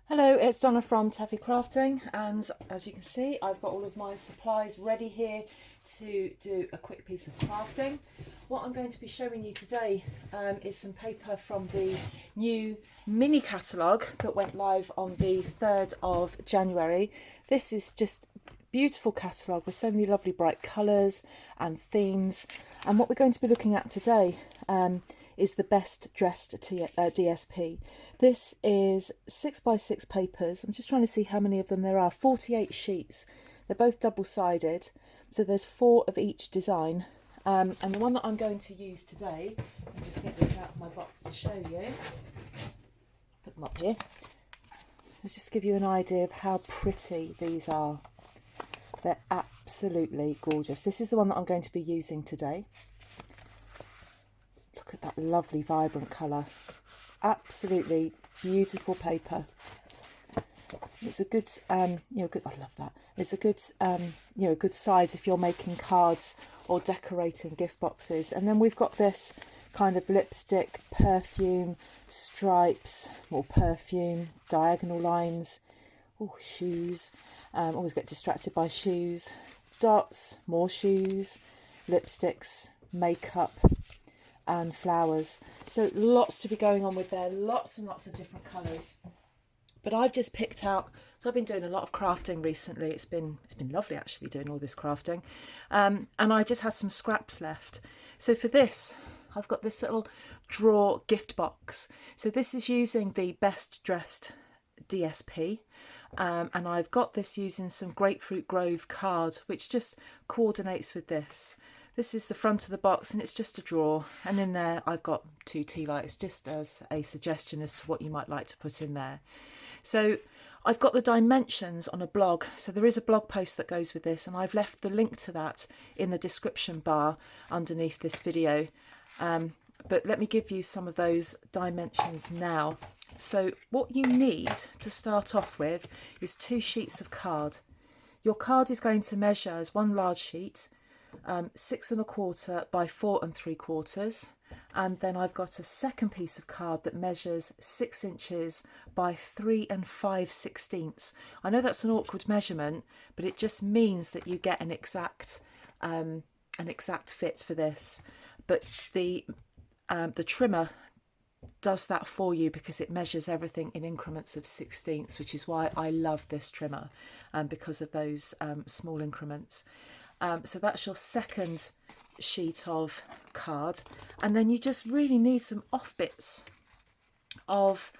Hello, it's Donna from Taffy Crafting, and as you can see I've got all of my supplies ready here to do a quick piece of crafting. What I'm going to be showing you today is some paper from the new mini catalogue that went live on the 3rd of January. This is just a beautiful catalogue with so many lovely bright colours and themes, and what we're going to be looking at today is the best dressed DSP. This is 6x6 papers. I'm just trying to see how many of them there are. 48 sheets. They're both double-sided, so there's 4 of each design. And the one that I'm going to use today, I'll just get this out of my box to show you. Put them up here. Let's just give you an idea of how pretty these are. They're absolutely gorgeous. This is the one that I'm going to be using today. Look at that lovely vibrant colour. Absolutely beautiful paper. It's a good, good. I love that. It's a good, good size if you're making cards or decorating gift boxes. And then we've got this kind of lipstick, perfume, stripes, more perfume, diagonal lines. Oh, shoes. Always get distracted by shoes. Dots, more shoes, lipsticks, makeup, and flowers. So lots to be going on with there, lots and lots of different colours. But I've just picked out, so I've been doing a lot of crafting recently. It's been lovely actually doing all this crafting, and I just had some scraps left. So for this I've got this little drawer gift box. So this is using the best dressed DSP, and I've got this using some Grapefruit Grove card which just coordinates with this. This is the front of the box and it's just a drawer, and in there I've got 2 tea lights just as a suggestion as to what you might like to put in there. So I've got the dimensions on a blog, so there is a blog post that goes with this, and I've left the link to that in the description bar underneath this video. But let me give you some of those dimensions now. So what you need to start off with is 2 sheets of card. Your card is going to measure as one large sheet, 6 1/4 by 4 3/4, and then I've got a second piece of card that measures 6 inches by 3 5/16. I know that's an awkward measurement, but it just means that you get an exact fit for this. But the trimmer does that for you because it measures everything in increments of 16ths, which is why I love this trimmer, because of those small increments. So that's your second sheet of card, and then you just really need some off bits of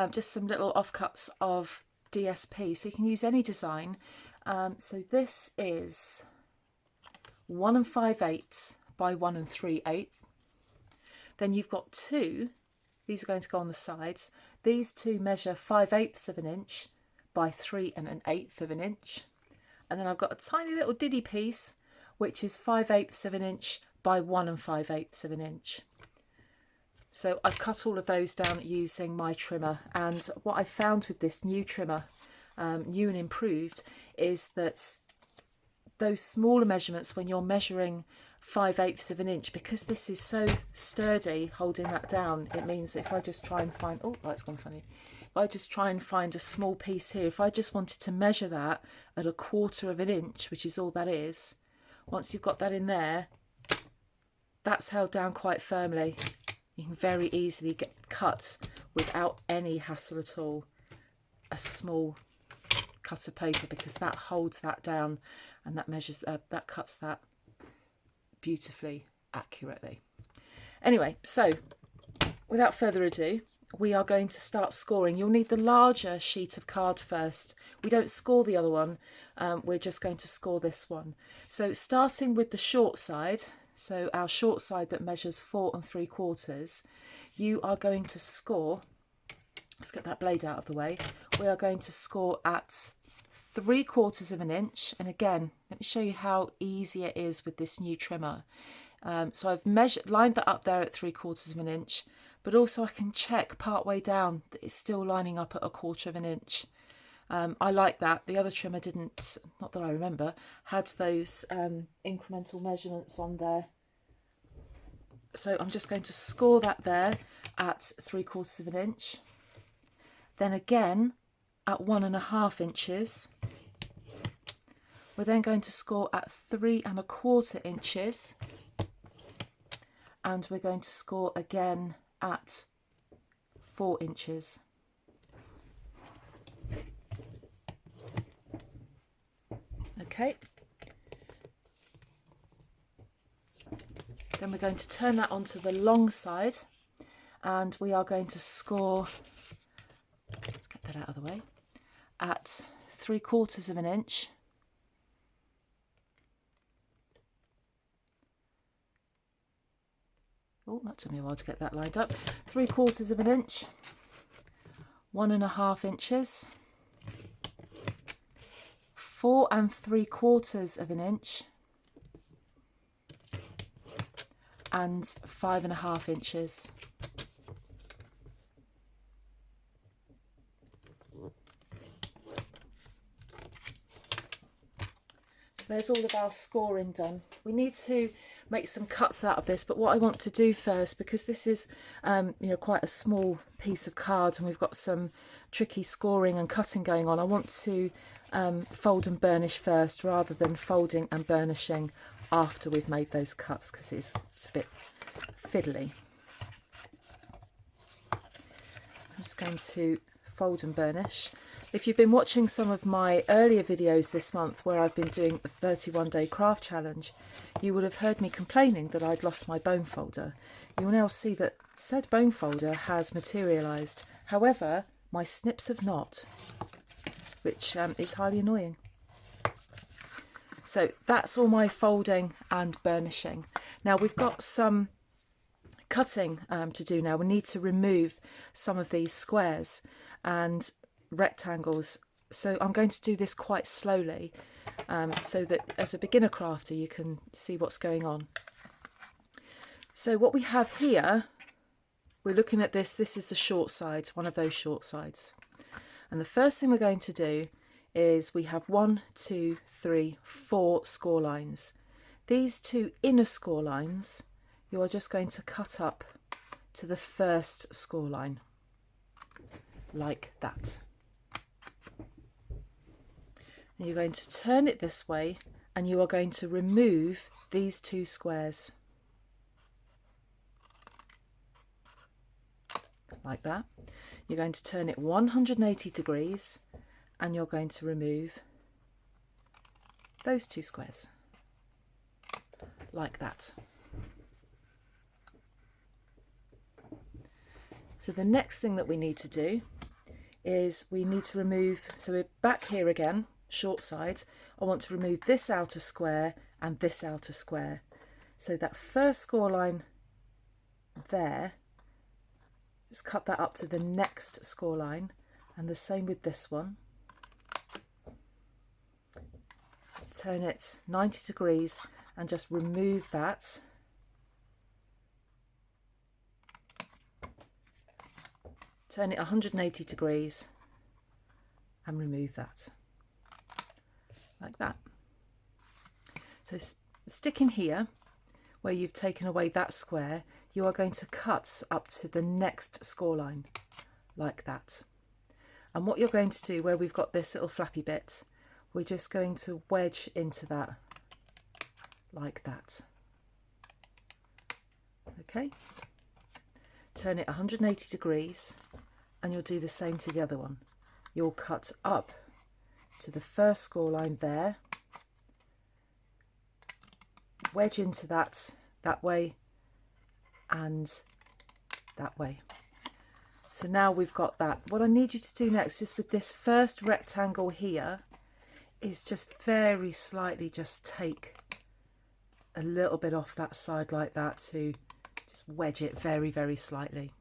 just some little offcuts of DSP, so you can use any design. So this is 1 5/8 by 1 3/8. Then you've got 2, these are going to go on the sides. These 2 measure 5/8 of an inch by 3 1/8 of an inch. And then I've got a tiny little diddy piece which is 5/8 of an inch by 1 5/8 of an inch. So I've cut all of those down using my trimmer, and what I found with this new trimmer, new and improved, is that those smaller measurements, when you're measuring 5/8 of an inch, because this is so sturdy holding that down, it means that if I just try and find, oh, light's gone funny. If I just try and find a small piece here, if I just wanted to measure that at 1/4 of an inch, which is all that is, once you've got that in there, that's held down quite firmly. You can very easily get cut without any hassle at all a small cut of paper, because that holds that down and that measures that cuts that beautifully accurately. Anyway, so without further ado, we are going to start scoring. You'll need the larger sheet of card first. We don't score the other one, we're just going to score this one. So starting with the short side, so our short side that measures 4 3/4, you are going to score, let's get that blade out of the way, we are going to score at 3/4 of an inch. And again, let me show you how easy it is with this new trimmer. So I've lined that up there at 3/4 of an inch, but also I can check part way down that it's still lining up at 1/4 of an inch. I like that. The other trimmer didn't, not that I remember, had those incremental measurements on there. So I'm just going to score that there at 3/4 of an inch. Then again, at 1.5 inches. We're then going to score at 3.25 inches, and we're going to score again at 4 inches. Okay. Then we're going to turn that onto the long side, and we are going to score, let's get that out of the way, at 3/4 inch. Oh, that took me a while to get that lined up. 3/4 inch, 1.5 inches, 4.75 inch, and 5.5 inches. So there's all of our scoring done. We need to make some cuts out of this, but what I want to do first, because this is quite a small piece of card and we've got some tricky scoring and cutting going on, I want to fold and burnish first rather than folding and burnishing after we've made those cuts, because it's a bit fiddly. I'm just going to fold and burnish. If you've been watching some of my earlier videos this month where I've been doing a 31-day craft challenge, you would have heard me complaining that I'd lost my bone folder. You will now see that said bone folder has materialised. However, my snips have not, which is highly annoying. So that's all my folding and burnishing. Now we've got some cutting to do now. We need to remove some of these squares and rectangles, so I'm going to do this quite slowly so that as a beginner crafter you can see what's going on. So what we have here, we're looking at this is the short side, one of those short sides, and the first thing we're going to do is we have 1, 2, 3, 4 score lines. These 2 inner score lines you are just going to cut up to the first score line like that. And you're going to turn it this way and you are going to remove these 2 squares like that. You're going to turn it 180 degrees and you're going to remove those 2 squares like that. So the next thing that we need to do is we need to remove, so we're back here again, short side. I want to remove this outer square and this outer square. So that first score line there, just cut that up to the next score line, and the same with this one. Turn it 90 degrees and just remove that. Turn it 180 degrees and remove that, like that. So sticking here, where you've taken away that square, you are going to cut up to the next score line, like that. And what you're going to do, where we've got this little flappy bit, we're just going to wedge into that, like that. Okay. Turn it 180 degrees and you'll do the same to the other one. You'll cut up to the first score line there, wedge into that way and that way. So now we've got that. What I need you to do next, just with this first rectangle here, is just very slightly just take a little bit off that side like that to just wedge it very, very slightly.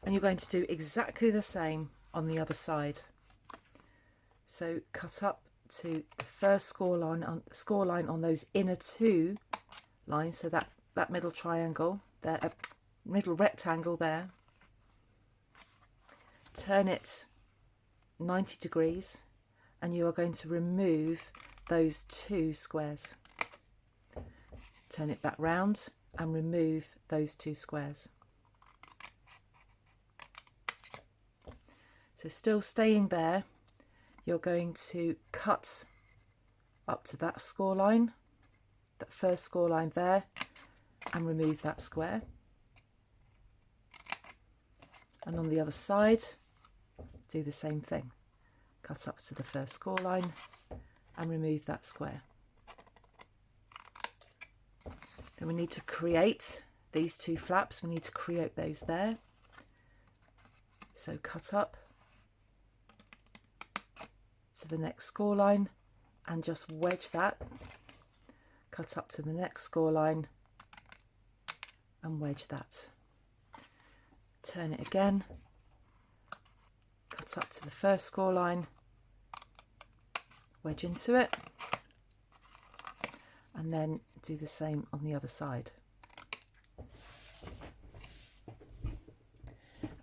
And you're going to do exactly the same on the other side. So cut up to the first score line on those inner 2 lines, so that middle triangle there, middle rectangle there. Turn it 90 degrees and you are going to remove those 2 squares. Turn it back round and remove those 2 squares. So still staying there, you're going to cut up to that score line, that first score line there, and remove that square. And on the other side, do the same thing. Cut up to the first score line and remove that square. Then we need to create these two flaps. We need to create those there. So cut up to the next score line and just wedge that. Cut up to the next score line and wedge that. Turn it again. Cut up to the first score line, wedge into it, and then do the same on the other side.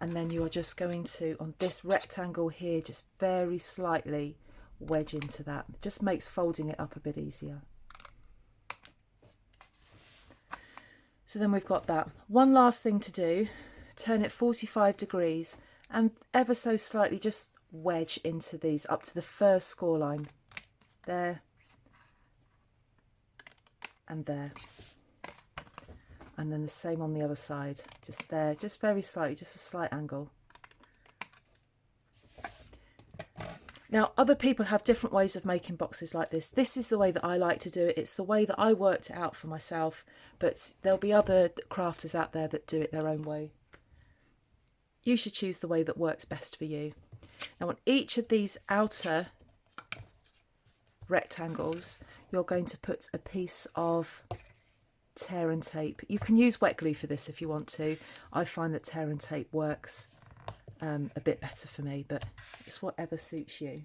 And then you are just going to, on this rectangle here, just very slightly wedge into that. It just makes folding it up a bit easier. So then we've got that. One last thing to do, turn it 45 degrees and ever so slightly just wedge into these up to the first score line. There and there. And then the same on the other side, just there, just very slightly, just a slight angle. Now, other people have different ways of making boxes like this. This is the way that I like to do it. It's the way that I worked it out for myself, but there'll be other crafters out there that do it their own way. You should choose the way that works best for you. Now, on each of these outer rectangles, you're going to put a piece of tear and tape. You can use wet glue for this if you want to. I find that tear and tape works a bit better for me, but it's whatever suits you.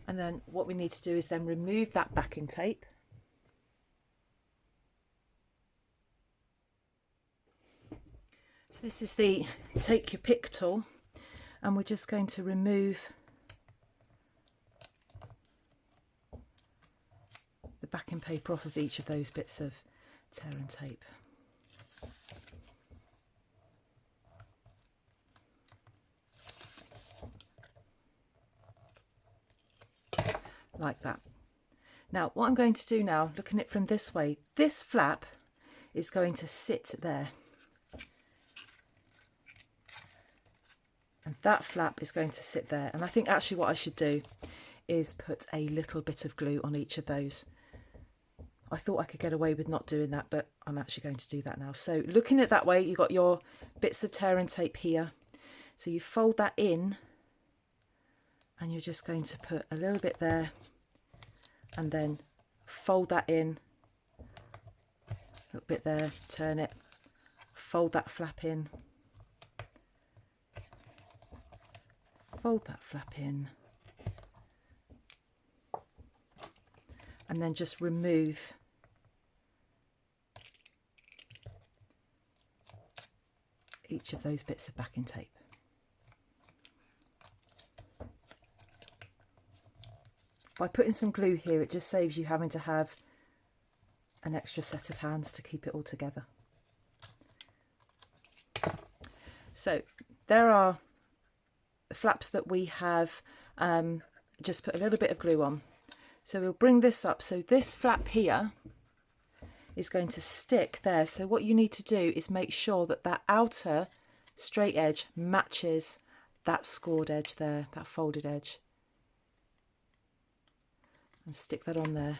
And then what we need to do is then remove that backing tape. So this is the take your pick tool, and we're just going to remove the backing paper off of each of those bits of tear and tape. Like that. Now what I'm going to do now, looking at it from this way, this flap is going to sit there. And that flap is going to sit there. And I think actually what I should do is put a little bit of glue on each of those. I thought I could get away with not doing that, but I'm actually going to do that now. So looking at it that way, you've got your bits of tear and tape here. So you fold that in and you're just going to put a little bit there and then fold that in, a little bit there, turn it, fold that flap in, fold that flap in, and then just remove each of those bits of backing tape. By putting some glue here, it just saves you having to have an extra set of hands to keep it all together. So there are the flaps that we have just put a little bit of glue on. So we'll bring this up. So this flap here is going to stick there. So what you need to do is make sure that that outer straight edge matches that scored edge there, that folded edge. And stick that on there.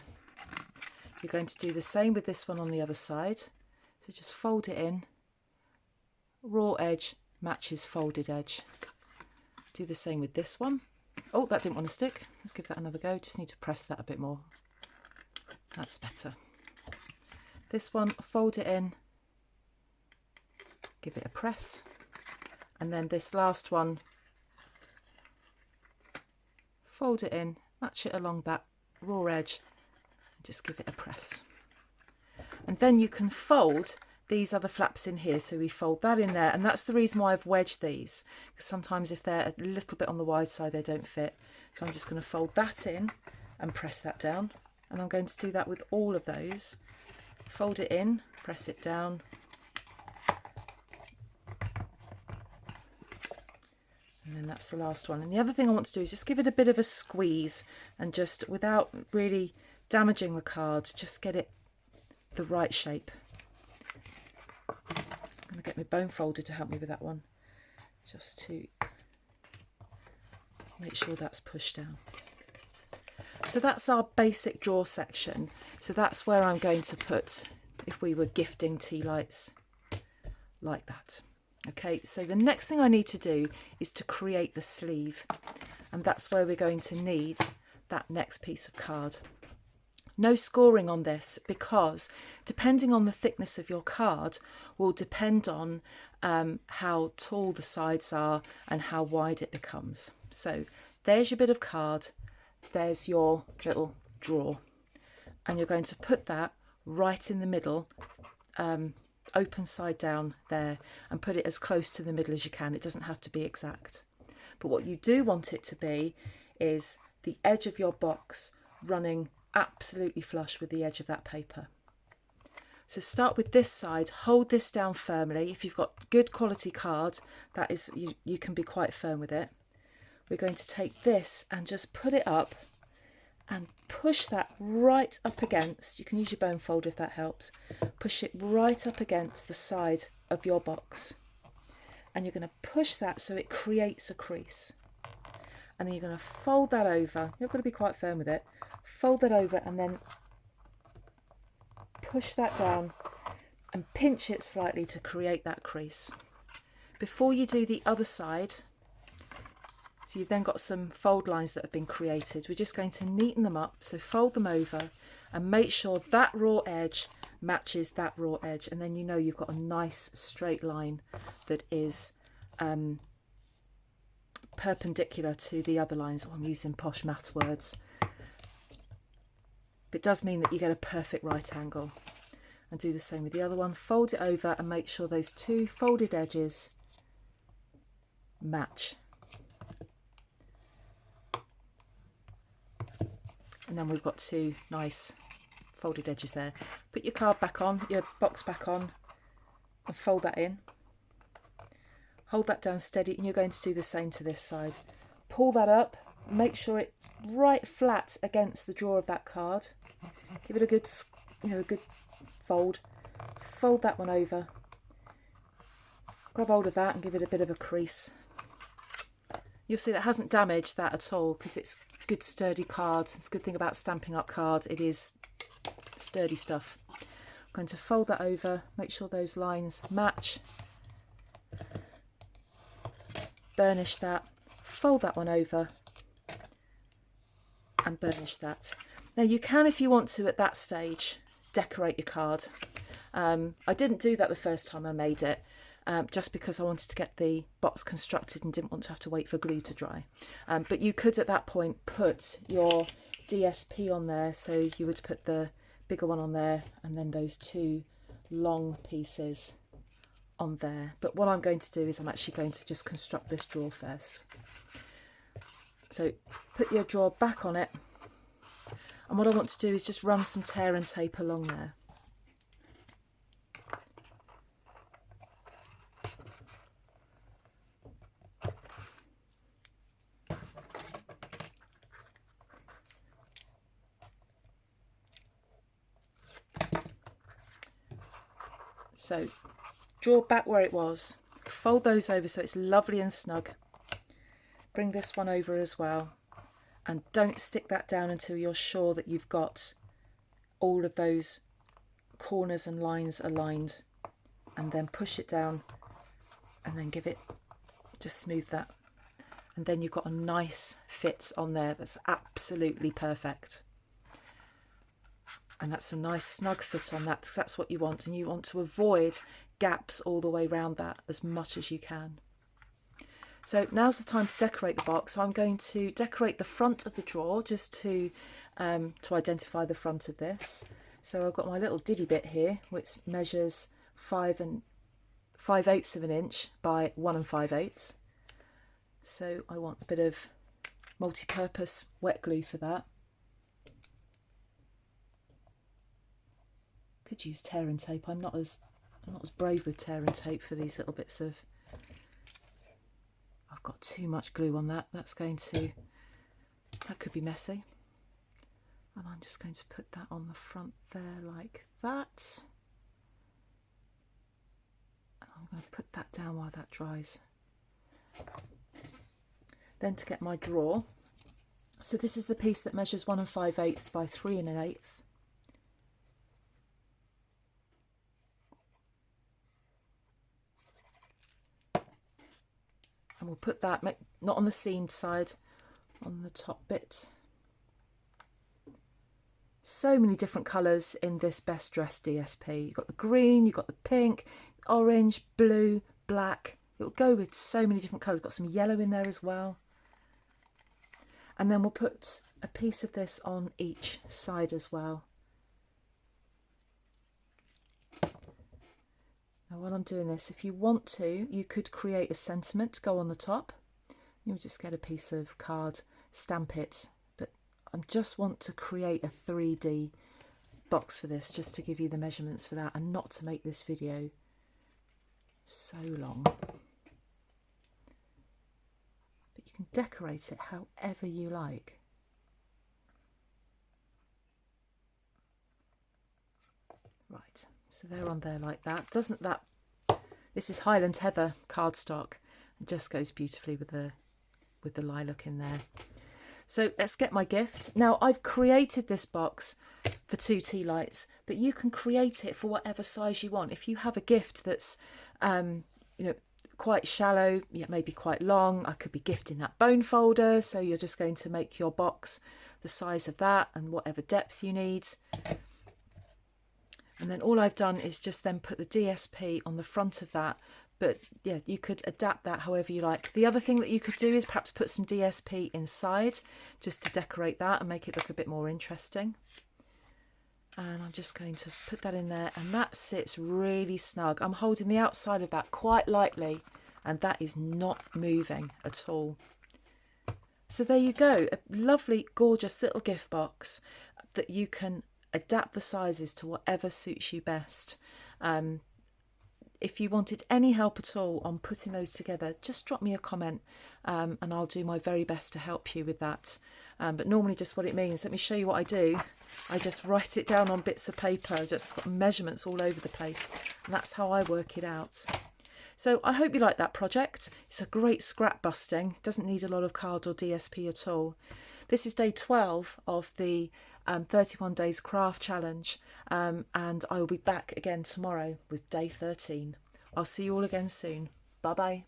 You're going to do the same with this one on the other side. So just fold it in. Raw edge matches folded edge. Do the same with this one. Oh, that didn't want to stick. Let's give that another go. Just need to press that a bit more. That's better. This one, fold it in. Give it a press. And then this last one, fold it in, match it along that raw edge, and just give it a press. And then you can fold these are the flaps in here, so we fold that in there, and that's the reason why I've wedged these, because sometimes if they're a little bit on the wide side they don't fit. So I'm just going to fold that in and press that down, and I'm going to do that with all of those. Fold it in, press it down, and then that's the last one. And the other thing I want to do is just give it a bit of a squeeze, and just without really damaging the card, just get it the right shape. I'm going to get my bone folder to help me with that one, just to make sure that's pushed down. So that's our basic drawer section. So that's where I'm going to put, if we were gifting tea lights, like that. Okay, so the next thing I need to do is to create the sleeve, and that's where we're going to need that next piece of card. No scoring on this, because depending on the thickness of your card will depend on how tall the sides are and how wide it becomes. So there's your bit of card, there's your little drawer, and you're going to put that right in the middle, open side down there, and put it as close to the middle as you can. It doesn't have to be exact, but what you do want it to be is the edge of your box running absolutely flush with the edge of that paper. So start with this side, hold this down firmly. If you've got good quality card, that is, you can be quite firm with it. We're going to take this and just put it up and push that right up against, you can use your bone folder if that helps, push it right up against the side of your box, and you're going to push that so it creates a crease, and then you're going to fold that over. You're going to be quite firm with it. Fold that over and then push that down and pinch it slightly to create that crease. Before you do the other side, so you've then got some fold lines that have been created, we're just going to neaten them up. So fold them over and make sure that raw edge matches that raw edge, and then you know you've got a nice straight line that is perpendicular to the other lines. Oh, I'm using posh maths words. But it does mean that you get a perfect right angle. And do the same with the other one. Fold it over and make sure those two folded edges match. And then we've got two nice folded edges there. Put your card back on, your box back on, and fold that in. Hold that down steady, and you're going to do the same to this side. Pull that up, make sure it's right flat against the drawer of that card. Give it a good, a good fold. Fold that one over. Grab hold of that and give it a bit of a crease. You'll see that hasn't damaged that at all, because it's good sturdy card. It's a good thing about Stampin' Up card, it is sturdy stuff. I'm going to fold that over, make sure those lines match, burnish that, fold that one over and burnish that. Now you can, if you want to at that stage, decorate your card. I didn't do that the first time I made it, just because I wanted to get the box constructed and didn't want to have to wait for glue to dry. But you could at that point put your DSP on there, so you would put the bigger one on there and then those two long pieces on there. But what I'm going to do is I'm actually going to just construct this drawer first. So put your drawer back on it, and what I want to do is just run some tear and tape along there. So draw back where it was, fold those over so it's lovely and snug. Bring this one over as well, and don't stick that down until you're sure that you've got all of those corners and lines aligned, and then push it down and then give it, just smooth that, and then you've got a nice fit on there that's absolutely perfect. And that's a nice snug fit on that, because that's what you want, and you want to avoid gaps all the way around that as much as you can. So now's the time to decorate the box. So I'm going to decorate the front of the drawer just to identify the front of this. So I've got my little diddy bit here, which measures 5/8 of an inch by 1 5/8. So I want a bit of multi-purpose wet glue for that. Could use tear and tape. I'm not as brave with tear and tape for these little bits of. I've got too much glue on that. That could be messy. And I'm just going to put that on the front there like that. And I'm going to put that down while that dries. Then to get my drawer. So this is the piece that measures 1 5/8 by 3 1/8. And we'll put that, not on the seamed side, on the top bit. So many different colours in this Best Dressed DSP. You've got the green, you've got the pink, orange, blue, black. It will go with so many different colours. Got some yellow in there as well. And then we'll put a piece of this on each side as well. Now while I'm doing this, if you want to, you could create a sentiment to go on the top. You'll just get a piece of card, stamp it. But I just want to create a 3D box for this, just to give you the measurements for that and not to make this video so long. But you can decorate it however you like. Right, so they're on there like that. Doesn't that, this is Highland Heather cardstock. It just goes beautifully with the lilac in there. So let's get my gift. Now I've created this box for 2 tea lights, but you can create it for whatever size you want. If you have a gift that's quite shallow, maybe quite long, I could be gifting that bone folder, so you're just going to make your box the size of that and whatever depth you need. And then all I've done is just then put the DSP on the front of that. But yeah, you could adapt that however you like. The other thing that you could do is perhaps put some DSP inside just to decorate that and make it look a bit more interesting. And I'm just going to put that in there, and that sits really snug. I'm holding the outside of that quite lightly, and that is not moving at all. So there you go, a lovely, gorgeous little gift box that you can adapt the sizes to whatever suits you best. If you wanted any help at all on putting those together, just drop me a comment and I'll do my very best to help you with that. But normally just what it means, let me show you what I do. I just write it down on bits of paper. I've just got measurements all over the place, and that's how I work it out. So I hope you like that project. It's a great scrap busting. Doesn't need a lot of card or DSP at all. This is day 12 of the 31 Days Craft Challenge, and I will be back again tomorrow with day 13. I'll see you all again soon. Bye bye.